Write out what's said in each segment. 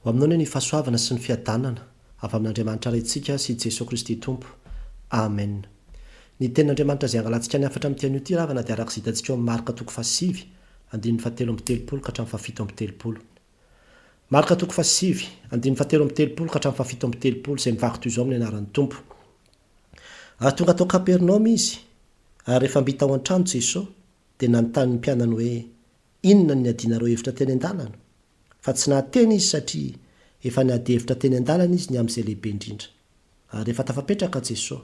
ho aminao ny fahasoavana sy ny fiadanana avy amin'Andriamanitra rentsika sy Jesosy Kristy tompo. Amen. Ny tenin'Andriamanitra izay angalantsika ny afatra amin'ity an'io ity ravana dia araka izay hitantsika eo amin'ny Marka 7 andininy 7 ka hatramin'ny 7. Marka 7 andininy 7 ka hatramin'ny 7 izay mivaky toy izao amin'ny anaran'ny tompo. Ary tonga tao Kapernaoma izy, ary rehefa mbita ao an-trano Jesosy dia nanontany ny mpianany hoe inona ny adianareo hevitra teny an-dalana? Fa tsy nahateny izy satria efa niady hevitra teny an-dalana izy ny amin'izay lehibe indrindra. Ary rehefa tafapetraka Jesosy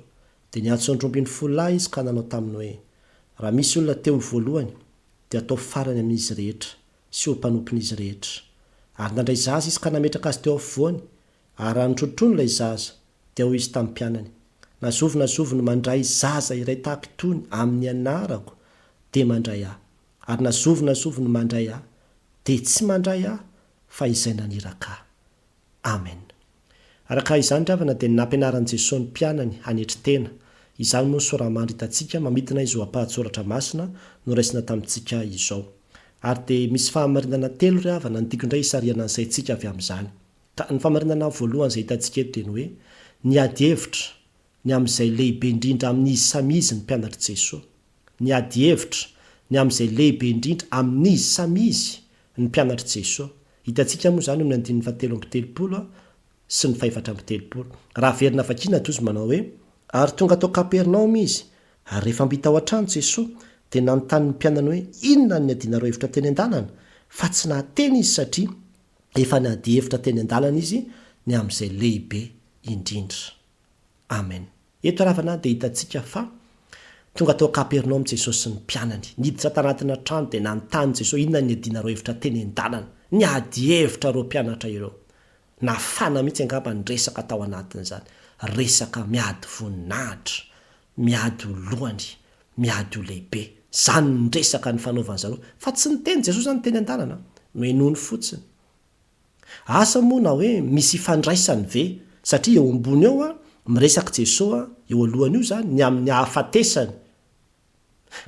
dia niantso andrombiny folo lahy izy ka nanao taminy hoe raha misy olona teo voalohany dia atao farany amin'izy rehetra sy ho mpanompon'izy rehetra. Ary nandray zaza izy ka nametraka azy teo afovoany, ary raha nitrotrono ilay zaza dia hoy izy tamin'ny mpianany, nazovo no mandray zaza iray tahaka itony amin'ny anarako dia mandray ahy, ary nazovo no mandray ahy dia tsy mandray ahy fa izay naniraka ahy. Amen. Araka izany ravana dia nampianaran'i Jesosy ny mpianany hanetry tena. Izany moa ny soaramandry hitantsika mamidina izy ho ampahatsoratra masina no raisina tamintsika izao. Ary dia misy fahamarinana telo ry havana ny tiako indray hisariana an'izay tsika avy amin'izany. Ka ny fahamarinana voalohany izay hitantsika eto dia ny hoe niady hevitra ny amin'izay lehibe indrindra amin'izy samizy ny mpianatr' Jesosy. Niady hevitra ny amin'izay lehibe indrindra amin'izy samizy ny mpianatr' Jesosy. Hitantsika moa izany amin'ny 7 sy ny 7. Raha verina vakiana toy izy manao hoe ary tonga tao Kapernaoma izy, ary rehefa mbita ao an-trano Jesosy dia nanontany ny mpianany hoe inona ny adianareo hevitra teny an-dalana? Fa tsy nahateny izy satria efa niady hevitra teny an-dalana izy ny amin'izay lehibe indrindra. Amen. Eto ravana dia hitantsika fa tonga tao Kapernaoma Jesosy sy ny mpianany, niditra tanatina trano dia nanontany Jesosy inona ny adianareo hevitra teny an-dalana? Niady hevitra reo mpianatra ireo. Nafana mihitsy angamba ny resaka tao anatin'izany, resaka miady voninahitra, miady lohany, miady lehibe. Zany ny resaka ny fanaovany zareo, fa tsy niteny Jesosy zany teny an-dalana, no enony fotsiny. Asa moa na hoe misy ifandraisany ve? Satria eo ambony eo miresaka Jesosy eo alohany io zany ny amin'ny hafatesany.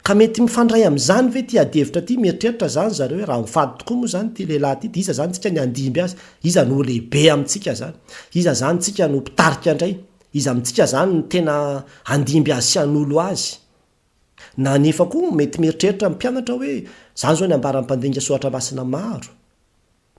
Ka mety mifandray amin'izany ve ty ady hevitra ty? Mieritreritra zany zareo hoe raha mifady tokoa moa zany ty lehilahy ty, dia iza zany tsika ny andimby azy, iza no lehibe amintsika zany, iza zany tsika no mpitarika indray, iza amintsika zany ny tena andimby azy sy an'olo azy. Na nefa koa mety mieritreritra mpianatra hoe zany zao ny ambaran'ny mpandinika soatra masina maro.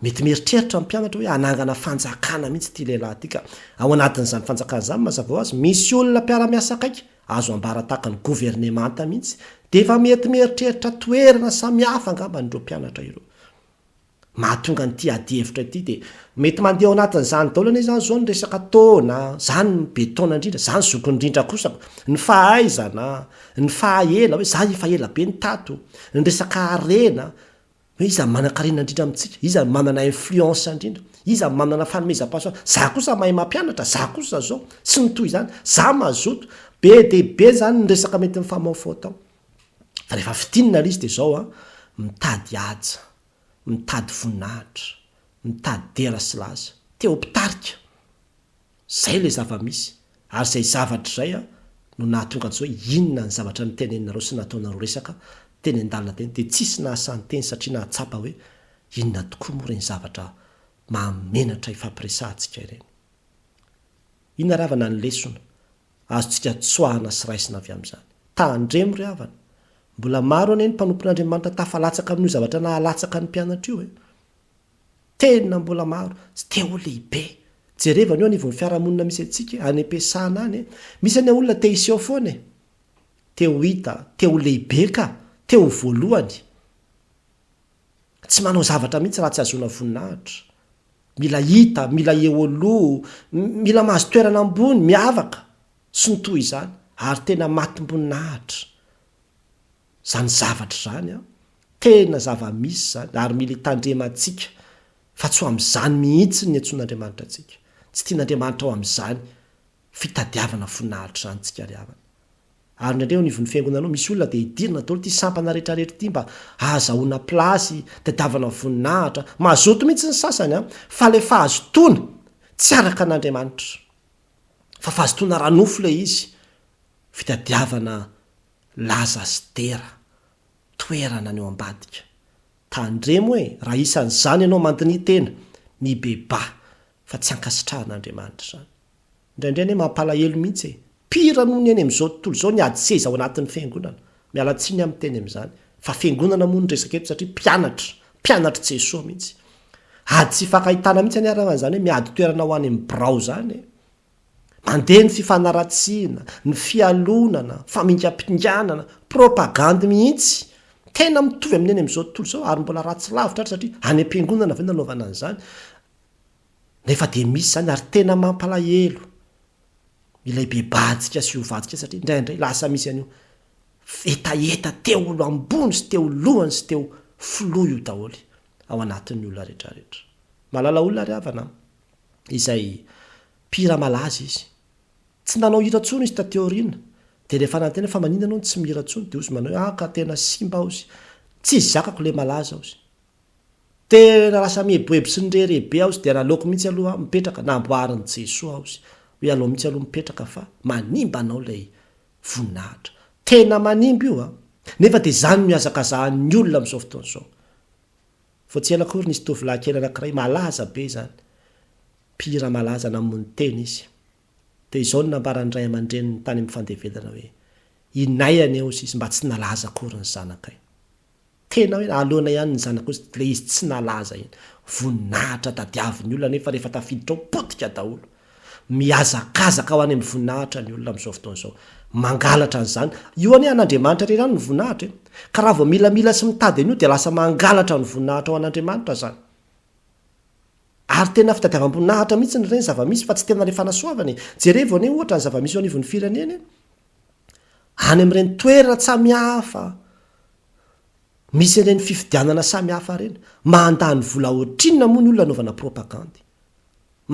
Mety mieritreritra mpianatra hoe anangana fanjakana mihitsy ty lehilahy ty, ka ao anatin'izany fanjakana izany mazava ho azy misy olona mpiara-miasa akaiky azo ambara tahaka ny governemanta mihitsy, dia efa mety mieritreritra toerana samihafa angamba n'ireo mpianatra ireo. Mahatonga n'ity ady hevitra ity dia mety mandeha ao anatin'izany daholo anie zany zao ny resaka taona, zany ny be taona indrindra, zany zokony indrindra kosa, ny fahaizana, ny fahaela hoe za efa ela be ny tato, ny resaka harena, hoe iza manan-karena indrindra amintsika, iza manana influence indrindra, iza manana fanomezam-pahasoa, za kosa mahay mampianatra, za kosa zao sy ny toy izany, za mazoto, be dia be zany ny resaka mety mifamaofao tao. Fa rehefa fitinina izy dia zao mitady aja, mitady voninahitra, mitady dera sy laza, teo mpitarika. Zay le zava-misy, ary zay zavatra zay no nahatonga an'izao inona ny zavatra niteneninareo sy nataonareo resaka teny an-dalana teny, dia tsisy nahasany teny satria nahatsapa hoe inona tokoa moa ireny zavatra mahamenatra ifampiresahantsika ireny. Inona ravana ny lesona azontsika tsoahana sy raisina avy amin'izany? Tandremo ry havana, mbola maro anie ny mpanompon'Andriamanitra tafalatsaka amin'io zavatra nahalatsaka ny mpianatra io. Tena mbola maro, sy teo lehibe. Jerevana io anivon'ny fiarahamonina misy antsika any am-piasana any, misy any olona te hiseo foana, teo hita, teo lehibe ka, teo voalohany. Tsy manao zavatra mihitsy raha tsy azona voninahitra. Mila hita, mila eo aloha, mila mahazo toerana ambony, miavaka, sy ny toy izany, ary tena matim-boninahitra. Zany zavatra zany tena zava-misy zany, ary mila hitandremantsika, fa tsy ho amin'izany mihitsy ny antson'Andriamanitra antsika. Tsy tian'Andriamanitra ao amin'izany fitadiavana voninahitra zany tsika ry havana. Ary nandreo nivon'ny fiangonanao misy olona dia hidirina daholo ty sampana rehetrarehetra ty mba ahazahoana plasy, tadiavana voninahitra, mazoto mihitsy ny sasany fa le fahazotoana tsy araka an'Andriamanitra, fa fahazotoana ranofo le izy, fitadiavana laza sy dera, toerana ny eo ambadika. Tandremo hoe raha isan'izany ianao mantiny tena, ny beba fa tsy ankasitrahan'andriamanitra zany. Indraindray ny mampalahelo mihitsy pira noho ny eny am'izao tontolo zao ny ady seza ao anatin'ny fiangonana mialatsiny amin'ny teny am'izany fa fiangonana moa ny resaka eto satria mpianatra Jesoa mihitsy ady tsy fakahitana mihitsy any aravan'izany hoe miady toerana ho any amin'ny birao zany mandeha ny fifanaratsiana ny fialonana famingam-pinganana propagandy mihitsy tena mitovy amin'ny eny am'izao tontolo zao ary mbola ratsy lavitra ary satria any am-piangonana ve nanaovana an'izany nefa de misy zany ary tena mampalahelo ilay bebatsika sy ovatsika satria indraindray lasa misy an'io etaeta teo olo ambony sy teo lohany sy teo filoha io daholo ao anatin'ny olona rehetrarehetra malala olona ry havana izay pira malaza izy tsy nanao hiratsony izy tateoriana de rehefa nantena fa manina anao tsy mihiratsony de ozy manao ka tena simba ao izy tsy izy zakako le malaza ao izy tena lasa mieboebo sy ny rerebe ao izy de nalaoko mihitsy aloha mipetraka namboarin'ny Jesoa ao izy hoe aloha mihitsy aloha mipetraka fa manimba anao lay voninahitra tena manimba io nefa de zany miazakazahan'ny olona am'izao fotoana izao fa tsy ela kory nisy tovolahy kely anankiray malaza be zany pira malaza namon'ny teny izy de izao ny nambaran'ray aman-dreniny tany amin'ny fandevedana hoe inayany eo izy mba tsy nalaza akory ny zanakay tena hoe aloana ihany ny zanaka izy le izy tsy nalaza iny voninahitra tadiavin'ny olona nefa rehefa tafiditra ao potika daholo miazakazaka ao any amin'ny voninahitra ny olona am'izao fotoana izao mangalatra an'izany io any an'andriamanitra rerany ny voninahitra ka raha vao milamila sy mitady an'io de lasa mangalatra ny voninahitra ao an'andriamanitra zany ary tena fitadiavam-boninahitra mihitsy ny reny zava-misy fa tsy tena le fanasoavany jereo ane ohatra ny zava-misy eo anivon'ny fireneny any amin'ireny toerana samihafa misy ireny fifidianana samihafa reny mandany vola ohatrinona moa ny olona anaovana propagandy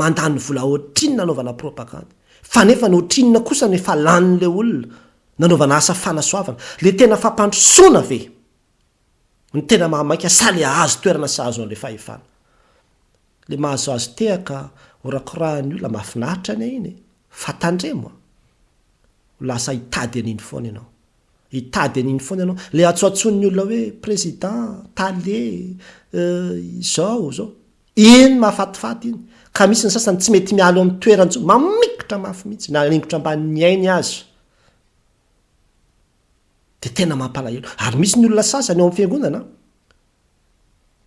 mandany vola ohatrinona anaovana propagandy fa nefa ny ohatrinona kosa nefa lanin'le olona nanaovana asa fanasoavana le tena fampandrosoana ve ny tena mahamaika sa le azo toerana sy azo an'le fahefana le mahazo azo tehaka orakorahan'ny olona mahafinaritra any iny fa tandremo lasa hitady an'iny foana ianao hitady an'iny foana ianao le atsoatson'ny olona hoe président tale izao iny mahafatifaty iny ka misy ny sasany tsy mety mialo amin'ny toeranjo mamikotra mafy mihitsy na aningotra mban'ny ainy azy de tena mampalahelo ary misy ny olona sasany ao amin'ny fiangonana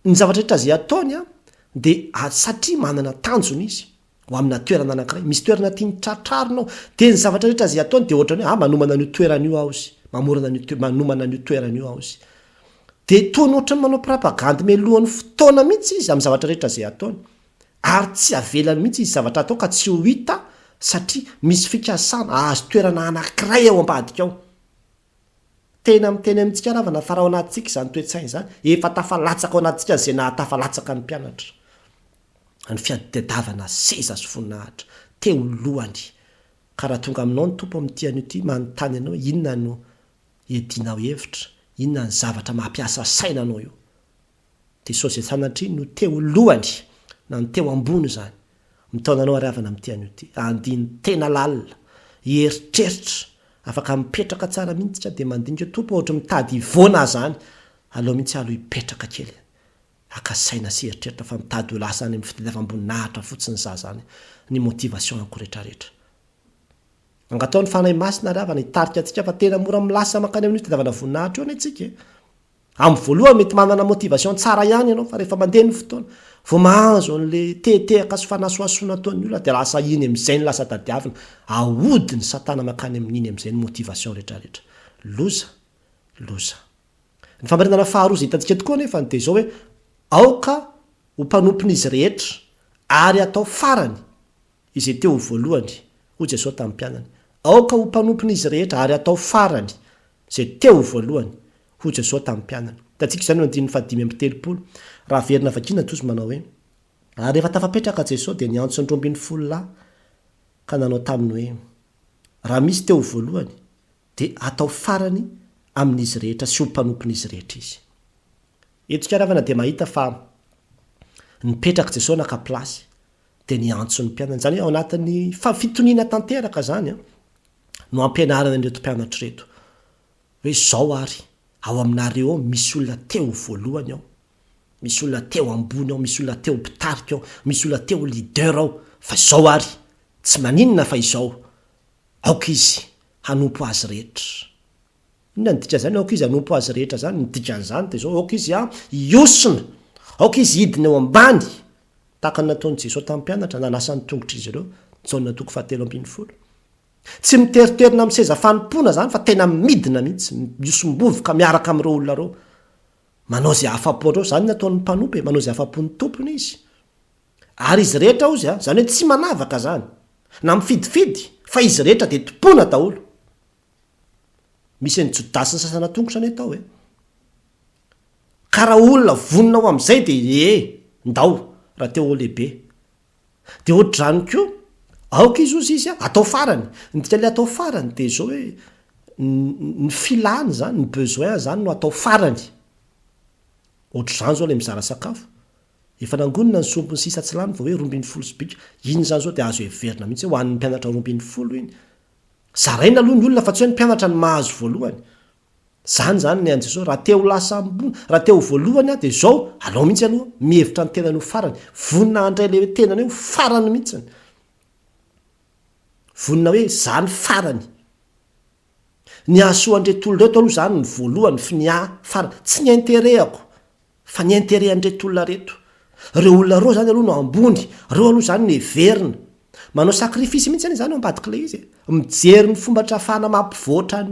ny zavatra rehetra zay ataony de satria manana tanjony izy ho amina toerana anankiray misy toerana tiany tratrarina ao de ny zavatra rehetra zay ataony de ohatrany hoe manomana an'io toerana io ao izy manomana an'io toerana io ao izy de toany ohatrany manao propagandy melohan'ny fotoana mihitsy izy amin'ny zavatra rehetra zay ataony ary tsy avelany mihitsy izy zavatra atao ka tsy ho hita satria misy fikasana azo toerana anankiray ao ambadika ao tena miteny amintsika ravana fa raha ao anatintsika izany toetsainy zany efa tafalatsaka ao anatintsika zay nahatafalatsaka ny mpianatra ny fiadidadavana seza sy voninahitra teo lohany ka raha tonga aminao ny tompo amin'ity an'io ty manontany anao inona no edinao hevitra inona ny zavatra mampiasa sainanao io de saozy sanatry no teo lohany na ny teo ambony zany mitaonanao ariavana amin'ity an'io ty andiny tena lalina hieritreritra afaka mipetraka tsara mihitsy de mandinika tompo ohatra mitady ivona zany aloha mihitsy aloha hipetraka kely akasaina sy heritreritra fa mitady ho lasa any amin'ny fitadiavam-boninahitra fotsiny za zany ny motivation anko rehetrarehetra angatao ny fanahy masina ravana hitarika atsika fa tena mora milasa makany amin'ny fitadiavana voninahitra io any atsika amin'ny voalohany mety manana motivation tsara ihany ianao fa rehefa mandeha ny fotoana vo mahazo an'le tetehaka sy fanasoasoana ataon'ny olona de lasa iny am'izay ny lasa tadiavina aody ny satana makany amin'iny am'izay ny motivation rehetrarehetra loza ny famarinana faharoa zay hitantsika tokoa nefa de zao hoe aoka ho mpanompon'izy rehetra ary atao farany izay teo voalohany ho Jesosy tamin'ny mpianany aoka ho mpanompon'izy rehetra ary atao farany zay teo voalohany ho Jesosy tamin'ny mpianany tatsika izany andin'ny fadimy amby telopolo raha verina vakina tozy manao hoe ary rehefa tafapetraka Jesosy de niantso ny roambin'ny folo lahy ka nanao taminy hoe raha misy teo voalohany de atao farany amin'izy rehetra sy ho mpanompon'izy rehetra izy etsika ravana de mahita fa nipetraka Jesosy naka plasy de niantso ny mpianany zany hoe ao anatin'ny fitoniana tanteraka zany no ampianarana an'reto mpianatra reto hoe zao ary ao aminareo ao misy olona teo voalohany ao misy olona teo ambony ao, misy olona teo mpitarika ao, misy olona teo leader ao, fa izao ary tsy maninona fa izao aoka izy hanompo azy rehetra. Inona nidika zany aoka izy hanompo azy rehetra zany? Nidikan'izany de zao aoka izy iosina, aoka izy hidina eo ambany tahaka nataony Jesosy tamin'ny mpianatra nanasany tongotra izy ireo. Jaona 7:10. Tsy miteriterina amin'ny seza fanompona zany fa tena midina mihitsy, miosombovoka miaraka amin'ireo olona reo. Manao zay afapo reo, zany nataon'ny mpanompo, manao zay afapon'ny tompony izy. Ary izy rehetra ozy zany hoe tsy manavaka zany na mifidifidy, fa izy rehetra de tompona daholo. Misy ny Jodasy ny sasana tongotra ny atao karaha olona vonina ao amin'izay de ndao raha teo lehibe. De ohatr'izany koa aoka izy ozy izy atao farany. Ndika le atao farany de zao hoe ny filany zany, ny besoin zany no atao farany. Ohatr'izany zao le mizara sakafo, efa nangonina ny sompony sisa tsy lany vao hoe 12 sibika. Iny zany zao de azo heverina mihitsy ho an'ny mpianatra 12 iny. Zaraina aloha ny olona fa tsy hoe ny mpianatra ny mahazo voalohany. Zany ny an'Jesosy raha teo lasa ambony, raha teo voalohany de zao alao mihitsy aloha mihevitra ny tenany ho farany. Vonina andray le tenany eo farany mihitsy. Vonina hoe zany farany. Ny asoandretolo reto aloha zany ny voalohany fi ny farany. Tsy ny interehako fa ny intérêt andretolona reto. Reo olona reo zany aloha no ambony, reo aloha zany ny heverina. Manao sakrifisy mihitsy zany ambadika le izy. Mijery ny fomba trafana mampivoatra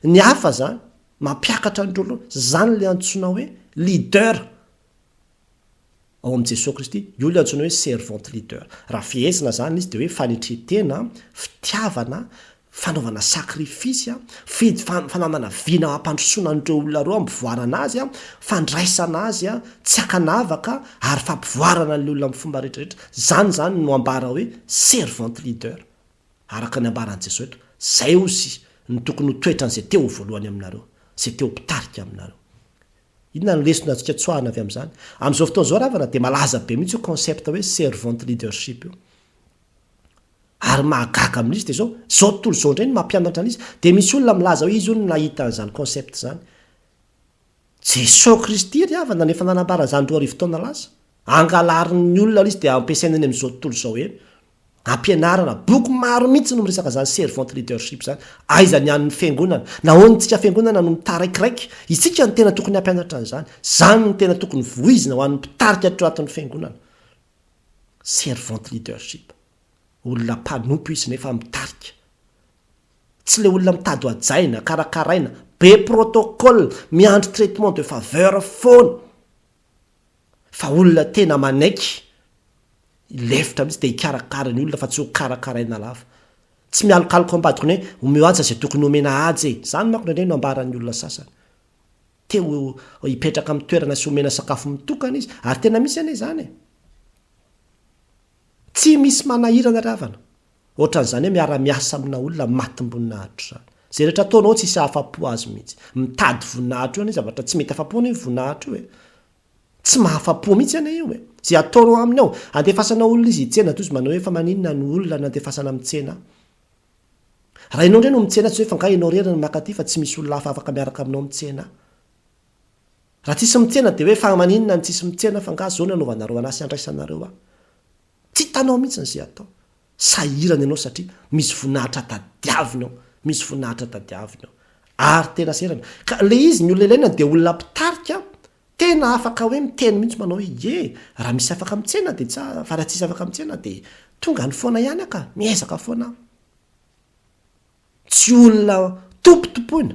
ny hafa zany, mampiakatra ny rolo. Zany le antsoina hoe leader. Ao amin'i Jesosy Kristy, io le antsoina hoe servante leader. Raha fiesina zany izy de hoe fanetretena, fitiavana, fanaovana sakrifisy, fanamana vina ampandrosoana n'ireo olona reo, ampivoarana azy, fandraisana azy, tsy akanavaka ary fampivoarana ny olona amin'ny fomba rehetrarehetra. Zany no ambara hoe servante leader. Araka ny ambaran'i Jesosy eto, zay ozy ny tokony ho toetran'izay teo voalohany aminareo, zay teo mpitarika aminareo. Inona ny lesona antsika tsoahana avy amin'izany? Amin'izao fotoana izao ravana dia malaza be mihitsy io concept hoe servante leadership io. Ary mahagaga amin'izy de zao tontolo izao indray ny mampianatra an'izy. De misy olona milaza hoe izy io no nahita an'izany concept zany. Jesosy Kristy ry avana nefa nanambara zany 2 arivo taona lasa. Angalarin'ny olona izy dia ampiasaina any amin'izao tontolo izao eny. Ampianarana boky maro mihitsy no miresaka zany servante leadership zany. Aiza ny an'ny fiangonana. Nahoana tsika fiangonana no mitaraikiraiky. Isika ny tena tokony hampianatra an'izany. Zany ny tena tokony voizina ho an'ny mpitarika hatro atin'ny fiangonana. Servante leadership. Olona mpanompo izy nefa mitarika. Tsy le olona mitady hajaina, karakaraina, be protocole, miandry traitement de faveur foana. Fa olona tena manaiky. Lefitra mihitsy de hikarakara ny olona fa tsy ho karakaraina lava. Tsy mialokaloka ambadika ny hoe omeo aja zay tokony omena aja. Zany manko indray no ambaran'ny olona sasany. Teo hipetraka amin'ny toerana sy omena sakafo mitokana izy, ary tena misy ane zany. Tsy misy manahirana ravana. Ohatran'izany hoe miara-miasa amina olona matim-boninahitro zany. Zay rehetra ataonao tsy hisy afa-po azy mihitsy. Mitady voninahitro io ane zavatra tsy mety afa-po ny voninahitro io. Tsy mahafa-po mihitsy ane io. Zay ataonao aminy ao, andefasana olona izy tsena toy izy manao hoe fa maninona ny olona nandefasana amin'ny tsena. Raha ianao indray no mitsena tsy hoe fa nga ianao rerina makaty fa tsy misy olona hafa afaka miaraka aminao mitsena. Raha tsisy mitsena de hoe fa maninona ny tsisy mitsena fa nga zao nanaovanareo anasy andraisanareo Tsy hitanao mihitsy ny zay atao. Sahirana ianao satria misy voninahitra tadiavina ao, misy voninahitra tadiavina ao. Ary tena serana. Ka le izy ny olona ilaina de olona mpitarika, tena afaka hoe miteny mihitsy manao hoe raha misy afaka mitsena de tsara, fa raha tsisy afaka mitsena de tonga ny foana ihany aka, miezaka foana. Tsy olona tompotompoina,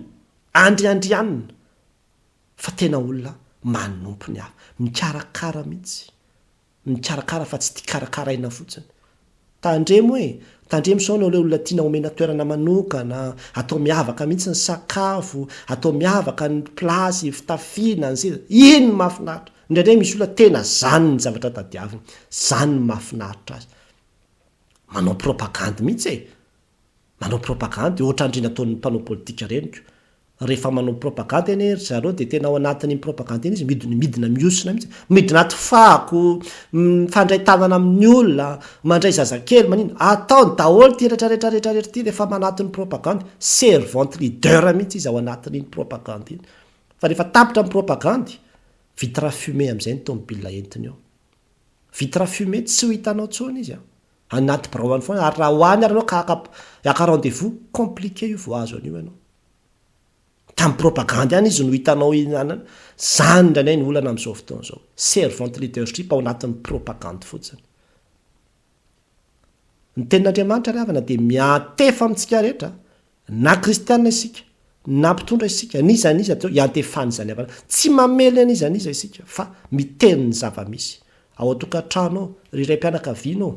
andriandrianina, fa tena olona manompo ny hafa, mikarakara mihitsy. Mikarakara fa tsy tia karakaraina fotsiny. Tandremo sao no le olona tiana omena toerana manokana, atao miavaka mihitsy ny sakafo, atao miavaka ny plasy, fitafiana, iny mahafinaritra. Indraindray misy olona tena zany ny zavatra tadiavina, zany ny mahafinaritra azy. Manao propagande mihitsy Manao propagande ohatrandry nataon'ny mpanao politika reniko. Rehefa manao propagande eny zareo de tena ao anatin'ny propagande eny izy midina miosina mihitsy. Midina aty fako, mifandray tanana amin'ny olona, mandray zazakely manino. Ataony daholo ty rehetrarehetra ty rehefa manatin'ny propagande, servante leader mihitsy izy ao anatin'iny propagande iny. Fa rehefa tapitra amin'ny propagande, vitre fumé am'izay ny tomobile entiny eo. Vitre fumé tsy ho hitanao tsony izy anaty braony foana ary raha hoany ary anao aka rendez-vous compliqué io vo azo an'io ianao. Tamin'ny propagande any izy no hitanao inanana zany indray ny olana amin'izao fotoana izao. Servant leadership ao anatin'ny propagande fotsiny. Ny tenin'Andriamanitra ry havana dia miantefa amintsika rehetra na kristianina isika na mpitondra isika nizaniza teo iantefany izany havana tsy mamely anizaniza isika fa miteny ny zava-misy ao atokantrano ry ray mpianakaviana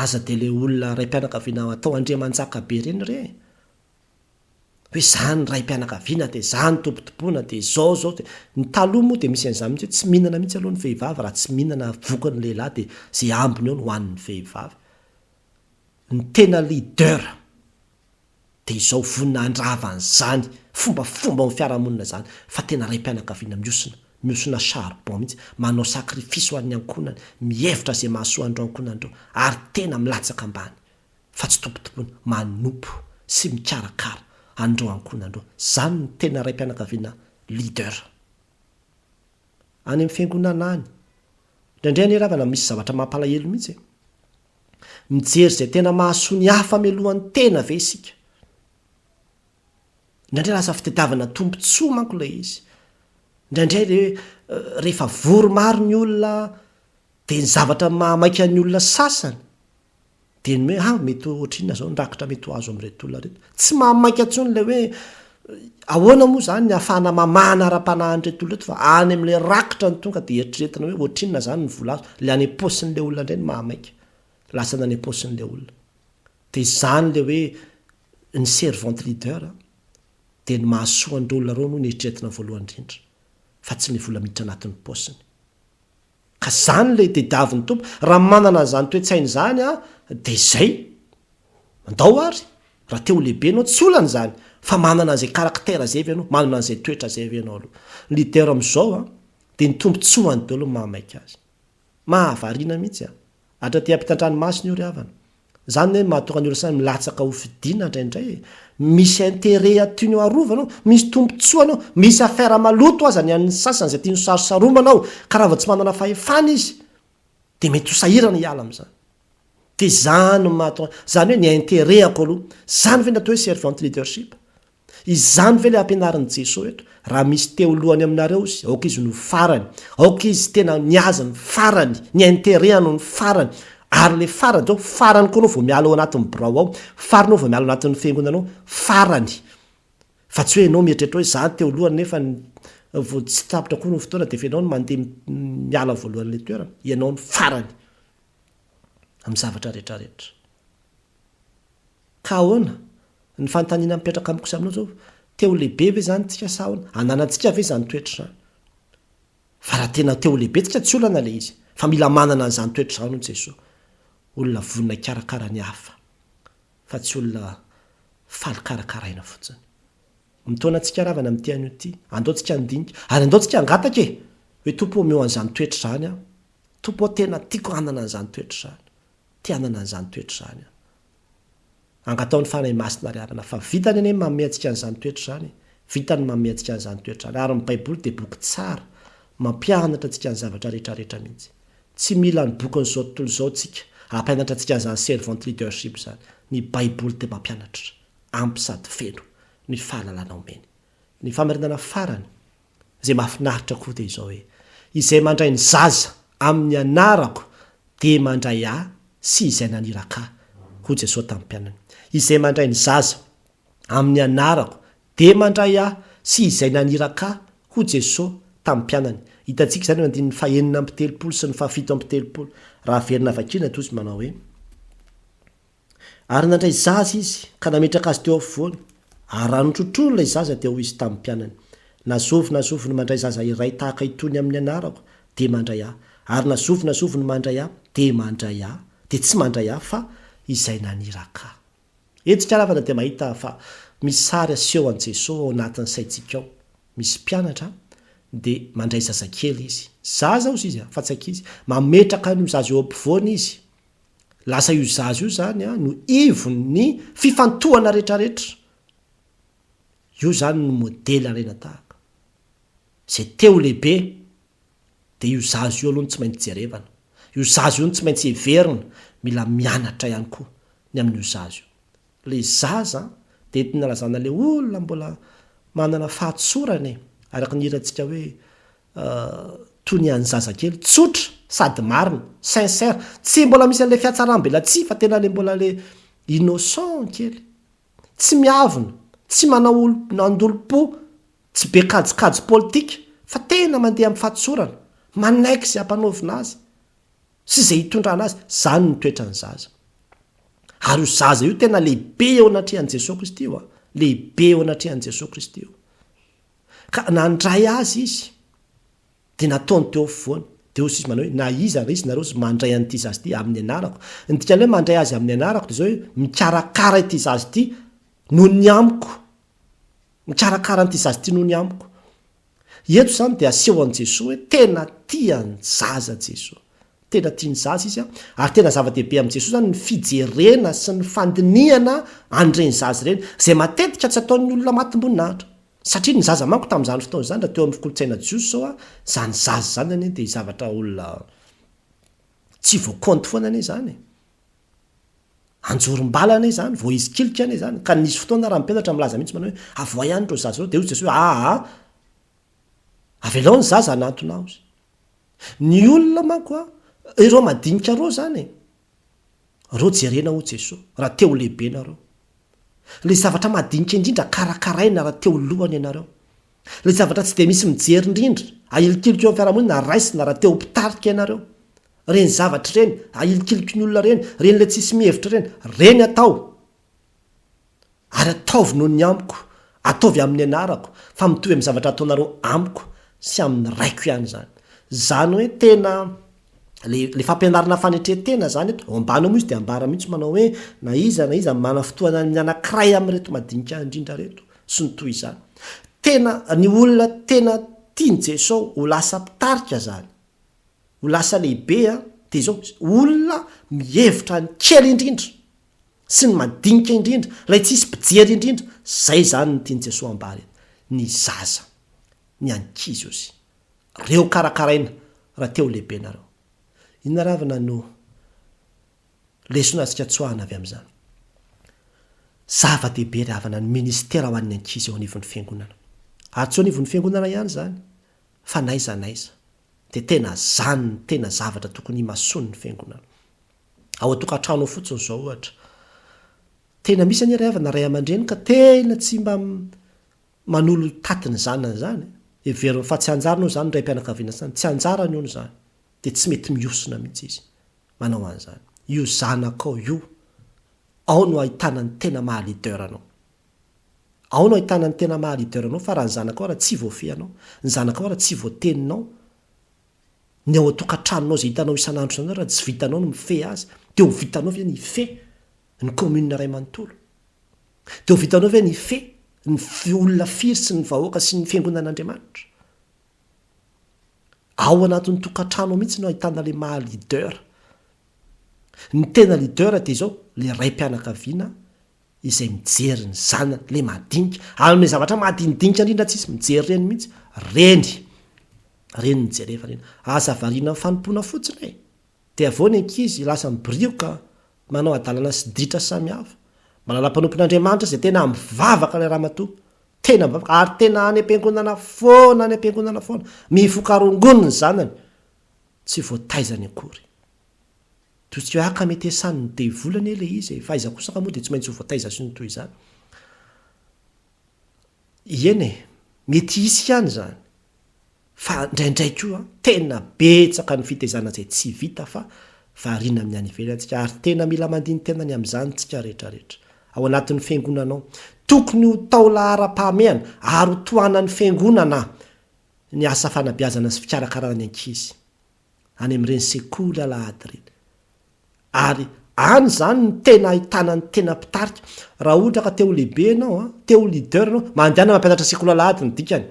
aza dia le olona ray mpianakaviana atao andriamanjaka be reny re hoe zany ray mpianakaviana dia zany tompotompona dia zao dia ny taloha moa dia misy an'izany mihitsy tsy mihinana mihitsy aloha ny vehivavy raha tsy mihinana vokany lehilahy dia zay ambiny eo no hoan'ny vehivavy. Ny tena leader dia izao vonina andravan'izany fombafomba ny fiarahamonina zany fa tena ray mpianakaviana miosona charbon mihitsy manao sakrifisy ho an'ny ankonany mihevitra zay mahasoa andro ankonandreo ary tena milatsaka ambany fa tsy tompotompona manompo sy mikarakara andreo ankonandreo. Zany ny tena ray mpianakaviana leader. Any amin'ny fiangonana any indraindray ny ravana misy zavatra mampalahelo mihitsy mijery zay tena mahasoa ny hafa melohan'ny tena ve isika. Indraindray lasa fitadiavana tombontsoa manko ilay izy. Indraindray rehefa vory maro ny olona dia ny zavatra mahamaika ny olona sasany dia ny hoe mety ohatrinona zao nrakitra mety ho azo amin'reto olona reto. Tsy mahamaika ntsony ilay hoe ahoana moa zany ny ahafahana mamana ara-panahin'reto olona reto fa any amin'ilay rakitra ny tonga dia eritreretina hoe ohatrinona zany ny vola azo ilay any am-posin'ilay olona indray ny mahamaika lasa nany am-posin'ilay olona. Dia zany ilay hoe ny servante leader dia ny mahasoa andreo olona reo no ny eritreretina voalohany indrindra fa tsy ny vola miditra anatin'ny posiny. Ka zany ilay tediavin'ny tompo raha manana an'izany toetsaina izany dia izay mandao ary raha teo lehibe anao tsy olana izany fa manana an'izay karaktera zay avy ianao manana an'izay toetra zay avy ianao aloha. Ny leader amin'izao dia ny tombontsoany daholo mahamaika azy. Mahavariana mihitsy hatraty ampitandranomasina io ry havana. Zany hoe mahatonga ny olona sany milatsaka ho fidiana indraindray misy intérêt atiany arovanao misy tombontsoanao misy affaire maloto aza ny an'ny sasany zay tiany sarosaromanao ka raha vao tsy manana fahefana izy dia mety ho sahirana hiala amin'izany. Dia zany mahatonga zany hoe ny intérêt ako aloha zany ve natao hoe servant leadership. Izany ve le ampianarin'i Jesosy eto raha misy teo lohany aminareo izy aoka izy no farany aoka izy tena niaza ny farany ny intérêt ano ny farany ary le farany zao farany koa anao vao miala ao anatin'ny birao ao faranao vao miala ao anatin'ny fiangonanao farany fa tsy hoe ianao mieritreritra hoe zany teo lohany nefa vao tsy tapitra koa no fotoana dia fianao no mandeha miala voalohan'ilay toerana ianao ny farany amin'ny zavatra rehetrarehetra. Ka ahoana ny fanontaniana mipetraka amin'ny kosa aminao zao teo lehibe ve zany tsika saona ananantsika ve zany toetra zany fa raha tena teo lehibe tsika tsy olana le izy fa mila manana an'izany toetra zany hoy Jesosy. Olona vonina karakara ny hafa fa tsy olona faly karakaraina fotsiny. Mitaona antsika ravana amin'ity anio ity andaontsika andinika ary andaontsika angataka hoe tompo omeo an'izany toetra zany tompo tena tiako hanana an'izany toetra zany ty hanana an'izany toetra zany angataon'ny fanahy masina ry havana fa vitany ane manome antsika an'izany toetra zany vitany manome antsika an'izany toetra zany ary ny baiboly dia boky tsara mampianatra antsika ny zavatra rehetrarehetra mihitsy. Tsy mila ny bokin'izao tontolo izao tsika hampianatra antsika an'izany servant leadership zany. Ny baiboly dia mampianatra ampy sady feno ny fahalalana omeny. Ny famarinana farany izay mahafinaritra koa dia izao hoe izay mandray ny zaza amin'ny anarako dia mandray ahy sy izay naniraka hoy Jesosy tamin'ny mpianany. Izay mandray ny zaza amin'ny anarako dia mandray ahy sy izay naniraka hoy Jesosy tamin'ny mpianany. Hitantsika izany andiny ny fahenina amby telopolo sy ny fahafito amby telopolo raha verina vakina toy izy manao hoe ary nandray zaza izy ka nametraka azy teo afovoany ary raha notrotrony ilay zaza dia hoy izy tamin'ny mpianany nazovy no mandray zaza iray tahaka itony amin'ny anarako dia mandray ahy ary nazovy no mandray ahy dia mandray ahy dia tsy mandray ahy fa izay naniraka. Etsika ravana dia mahita fa misy sary aseho an' Jesosy ao anatin'ny saintsika ao misy mpianatra dia mandray zazakely izy zaza ozy izy fa tsy ankizy mametraka n'io zaza eo ampovoany izy lasa io zaza io zany no ivony fifantohana rehetrarehetra io zany no modely arena tahaka. zay teo lehibe de io zazo io aloha ny tsy maintsy jerevana, io zazo io ny tsy maintsy everina, mila mianatra ihany koa ny amin'io zazo io. Le zaza de entina lazana le olona mbola manana fahatsorany araka ny irantsika hoe toy ny an'ny zazakely tsotra sady marina sincère, tsy mbola misy an'le fiatsaram-bela tsy fa tena le mbola le innocent kely, tsy miavona, tsy manao andolo-po, tsy be kajikajy politika fa tena mandeha amin'ny fahatsorana, manaiky zay ampanaovina azy sy zay hitondrana azy. Zany ny toetra ny zaza. Ary io zaza io tena lehibe eo anatrehan'i Jesosy Kristy io, lehibe eo anatrehan'i Jesosy Kristy io. Ka nandray azy izy de nataony teo afovoany. De hoy izy manao hoe na iza izy nareo sy mandray an'ity zazy ity amin'ny anarako. Ny dikany hoe mandray azy amin'ny anarako de zao hoe mikarakara ity zazy ity noho ny amiko. Mikarakara an'ity zazy ity noho ny amiko. Eto zany de aseho an' Jesosy hoe tena tiany zaza Jesosy. Tena tiany zaza izy ary tena zava-dehibe amin'i Jesosy zany ny fijerena sy ny fandiniana an'ireny zaza ireny zay matetika tsy ataon'ny olona matim-boninahitra. Satria ny zaza manko tamin'izany fotoana zany raha teo amin'ny kolotsaina Jiosy zao zany zaza zany anie de zavatra olona tsy voakonty foana anie zany. Anjorom-bala anie zany, vao izy kilika anie zany. Ka nisy fotoana raha mipetratra milaza mihitsy manao hoe avoa ihany reo zaza reo de hoy Jesosy hoe avelao ny zaza anatona ao. Ny olona manko ireo madinika reo zany reo jerena ho Jesosy raha teo lehibe nareo. Le zavatra madinika indrindra karakaraina raha teo lohany ianareo. Le zavatra tsy de misy mijery indrindra ahilikiliko eo amin'ny fiarahamonina raisina raha teo mpitarika ianareo. Reny zavatra reny ahilikiliko ny olona reny le tsisy mihevitra reny atao. Ary ataovy noho ny amiko, ataovy amin'ny anarako, fa mitovy amin'ny zavatra ataonareo amiko sy amin'ny raiko ihany zany. Zany hoe tena le fampianarana fanetretena zany eto ambana moa izy de ambara mihitsy manao hoe na iza mana fotoana ny anankiray amin'reto madinika indrindra reto sy ny toy izany. Tena ny olona tena tiany Jesosy ho lasa mpitarika zany, ho lasa lehibe de zao olona mihevitra ny kely indrindra sy ny madinika indrindra, lay tsisy mpijery indrindra. Zay zany ny tiany Jesosy ambary ny zaza, ny ankizy aussi reo karakaraina raha teo lehibe nareo. Inona ravina no lesona antsika tsoahana avy amin'izany? Zava-dehibe ravana ny ministera ho an'ny ankizy eo anivon'ny fiangonana. Ary tsy eo anivon'ny fiangonana ihany zany fa naiza de tena zany tena zavatra tokony masony ny fiangonana. Ao atokantrano fotsiny zao ohatra tena misy any ravana ray aman-dreny ka tena tsy mba manolo tatiny zanany zany. Everiny fa tsy anjarany zany ray mpianakaviana zany, tsy anjarany io zany. De tsy mety miosona mihitsy izy manao an'izany. Io zanakao io ao no ahitana ny tena mahalideranao. Ao no ahitana ny tena mahalideranao fa raha ny zanakao raha tsy voafehanao, ny zanakao raha tsy voateninao, ny ao atokantranonao zay hitanao isan'andro zany raha tsy vitanao no mife azy, de ho vitanao ve ny fe ny commune ray manontolo, de ho vitanao ve ny fe ny olona firy sy ny vahoaka sy ny fiangonan'Andriamanitra. Ao anatin'ny tokantrano mihitsy no ahitana le maha leader. Ny tena leader de zao le ray mpianakaviana izay mijery ny zanany, le madinika amin'ny zavatra madinidinika indrindra tsisy mijery reny mihitsy, reny mijerefa reny. Asa variana amin'ny fanompona fotsiny de avao ny ankizy lasa mibrioka manao adalana sy ditra samihafa. Malala mpanompon'Andriamanitra zay tena mivavaka le ramatoa, tena mivavaka ary tena any am-piangonana foana, mifokarongony ny zanany, tsy voataizany akory. Totsika hoe aka mety esan'ny devolany le izy, fa iza kosa moa de tsy maintsy ho voataiza sy ny toy izany. Eny mety isy ihany zany. Fa ndraindray koa tena betsaka ny fitaizana zay tsy vita fa variana amin'ny any ivelany antsika ary tena mila mandiny tena ny amin'izany tsika rehetrarehetra. Ao anatin'ny fiangonanao tokony ho tao lahara-pahamehana ary ho tohanan'ny fiangonana ny asa fanabeazana sy fikarakarana ny ankizy any amin'ireny sekoly alahady ireny. Ary any zany ny tena ahitana ny tena mpitarika. Raha ohatra ka teo lehibe ianao, teo leader ianao, mandehana mampianatra sekoly alahady ny dikany,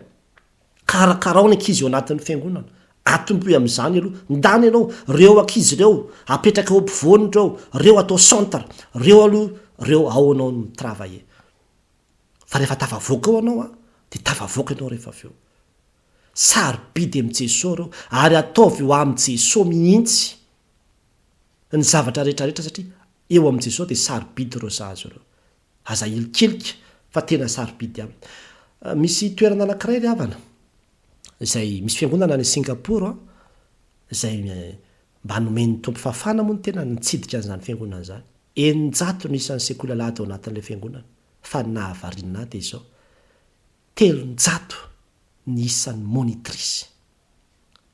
karakarao ny ankizy eo anatin'ny fiangonana, atomboy amin'izany aloha, ndany ianao reo ankizy reo apetraka eo ampovoany reo atao centre, reo aloha reo ao anao ny travailler. Fa rehefa tafavoaka eo anao de tafavoaka ianao rehefa avy eo. sarobidy am' jesosy reo ary ataovy eo am' jesosy mihitsy ny zavatra rehetrarehetra satria eo am' jesosy de sarobidy reo zazo reo aza ilikilika fa tena sarobidy aminy misy toerana anankiray ry havana izay misy fiangonana any Singapour izay mba nomen'ny tompo fafana moa ny tena nitsidika an'izany fiangonana zany eninjato ny isan'ny sekoly lahady ao anatin'ilay fiangonana fa nahavariana de izao telonjato ny isan'ny monitrice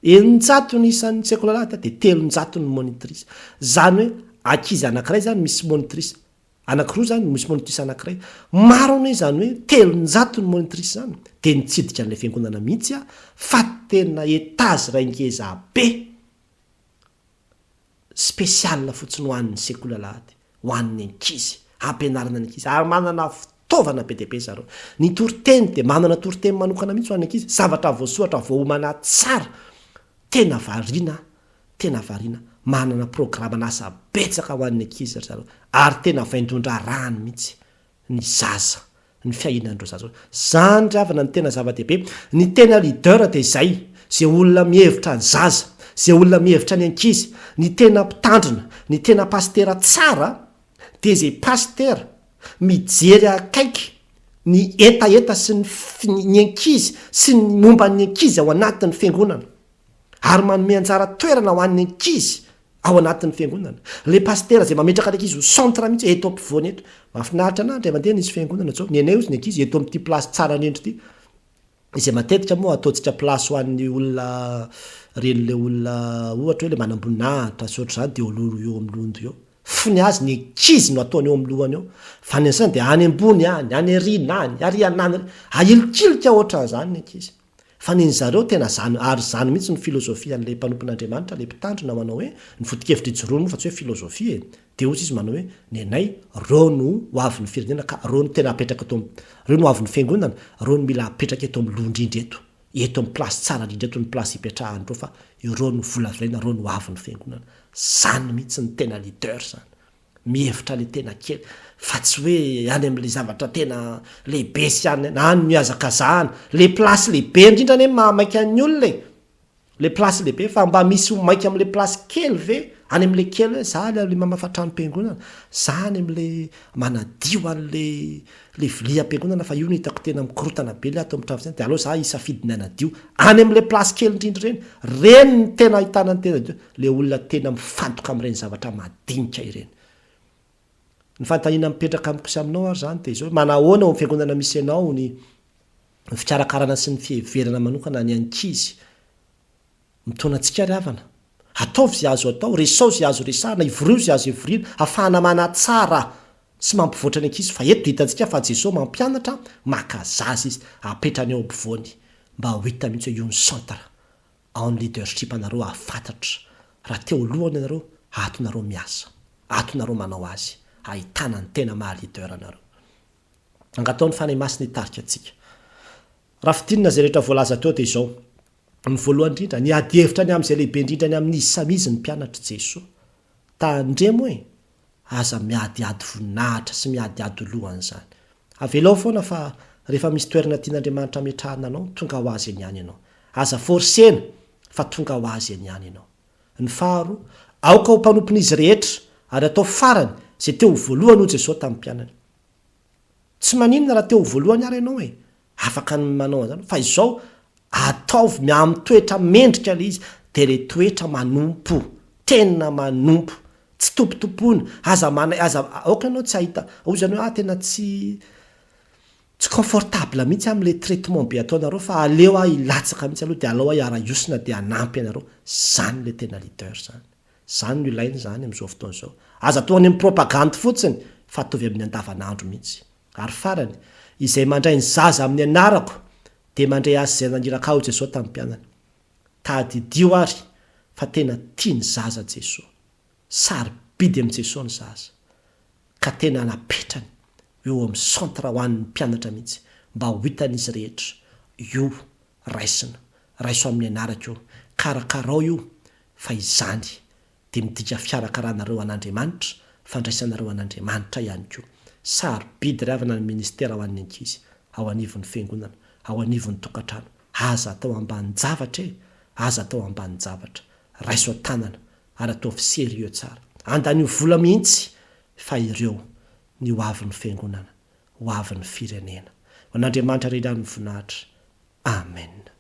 eninjato ny isan'ny sekoly lahady de telonjato ny monitrice zany hoe ankizy anankiray zany misy monitrice anankiroa zany misy monitrice anankiray maro ane zany hoe telonjato ny monitrice zany de nitsidika an'ilay fiangonana mihitsy fa tena etazy raingeza be spesiala fotsiny ho an'ny sekoly lahady ho an'ny ankizy ampianarana ny ankizy ary manana fitaovana be deabe zareo ny toriteny de manana toriteny manokana mihitsy ho an'ny ankizy zavatra voasoatra voaomana tsara tena variana manana programana asa betsaka ho an'ny ankizy zareo ary tena vaindondra rany mihitsy ny zaza ny fiainan'ireo zaza zany ravana ny tena zava-dehibe ny tena leader de izay zay olona mihevitra ny zaza zay olona mihevitra ny ankizy ny tena mpitandrina ny tena pastera tsara de zay pastera mijery akaiky ny etaeta sy ny ankizy sy ny momba ny ankizy ao anatin'ny fiangonana ary manome anjara toerana ho an'ny ankizy ao anatin'ny fiangonana le pastera zay mametraka ankizy ho centre mihitsy eto ampivoany eto mahafinaritra anah ndray mandeha nisy fiangonana zao ny anay ozy ny ankizy eto am'ty plasy tsara nendry ty izay matetika moa ataontsika plasy ho an'ny olona reny le olona ohatra hoe le manamboninahitra sotra zany de ololo eo am'londo eo fony azy ny ankizy no ataony eo am'lohany eo fa ny ansany de any ambony any arina any arianany ahilikilika ohatran'zany ny ankizy fa niny zareo tena zany ary zany mihitsy ny filozofia an'le mpanompon'andriamanitra le mpitandrina manao hoe ny foto-kevitra ijoroany moa fa tsy hoe filozofia de ozy izy manao hoe ny anay reo no ho avy ny firenena ka reo no tena apetraka eto reo no avy ny fiangonana reo no mila apetraka eto am'londrindry eto am'y plasy tsara indrindry eto ny plasy hipetrahany reo fa ireo no volavolaina reo no avy ny fiangonana zany mihitsy ny tena leader zany mihevitra le tena kely fa tsy hoe any am'le zavatra tena lehibe sy any na ny miazakazahana le plasy lehibe indrindra ane mahamaika an'ny olona le plasy lehibe fa mba misy maika am'le plasy kely ve any am'le kely za le mamafatrano-piangonana zany am'le manadio an'le vilia-piangonana fa io no hitako tena mikorotana be le atao am'trano zany de aloha za isafidiny anadio any am'le plasy kely indrindra reny ny tena ahitana ny tena dio le olona tena mifantoka am'ireny zavatra madinika ireny ny fantahina mipetraka amikosa aminao ary zany de zao manahoana o fiangonana misy anao ny fikarakarana sy ny fiheverana manokana ny ankizy mitonatsika ry havana ataovy zay azo atao resao zay azo resahana ivoroio zay azo ivoriana ahafahana manatsara sy mampivoatra ny ankizy fa eto hitantsika fa jesosy mampianatra makazazy izy apetrany eo ampivoany mba ho hita mihitsy hoe io ny centre en leadership anareo ahafantatra raha teo lohany anareo atonareo miasa atonareo manao azy ahitana ny tena mahaleader anareo angataony fanay masina hitarika atsika raha fitinina zay rehetra voalaza teo de izao ny voalohany indrindra ny ady hevitra ny am'izay lehibe indrindra ny amin'ny samizy ny mpianatra jesosy tandremo hoe aza miadiady voninahitra sy miadiady lohany zany avelao foana fa rehefa misy toerana tian'andriamanitra metrahana anao tonga ho azy any any ianao aza forsena fa tonga ho azy any any ianao ny faharo aoka ho mpanompon'izy rehetra ary atao farany zay teo voalohany ho jesosy tamin'ny mpianany tsy maninona raha teo voalohany ary ianao hoe afaka ny manao an'zany fa izao ataovy miamitoetra mendrika le izy de le toetra manompo tena manompo tsy tompotompony aza aoka anao tsy ahita ozany hoe tena tsy confortable mihitsy am'le traitement be ataonareo fa aleo ilatsaka mihitsy aloha de alao iara-iosina de anampy anareo zany le tena leader zany no ilainy zany am'izao fotoana zao aza toany am'y propagande fotsiny fa atovy amin'ny andavanandro mihitsy ary farany izay mandray ny zaza amin'ny anarako de mandray azy zay naniraka ao jesosy tamin'ny mpianany tadidio ary fa tena tia ny zaza jesosy sarobidy am' jesosy ny zaza ka tena napetrany eo am'ny centre ho an'ny mpianatra mihitsy mba ho hitan'izy rehetra io raiso amin'ny anaraka io karakarao io fa izany de midika fiarakaranareo an'andriamanitra fandraisanareo an'andriamanitra ihany ko sarobidy ry havana ny ministera ho an'ny ankizy ao anivon'ny fiangonana ao anivon'ny tokantrano aza atao ambany-javatra e, aza atao ambany-javatra, raiso a-tanana ary ataovy serieux tsara, andan'io vola mihitsy fa ireo ny ho avin'ny fiangonana, ho avin'ny firenena. Ho an'Andriamanitra ry iran'ny voninahitra. Amen.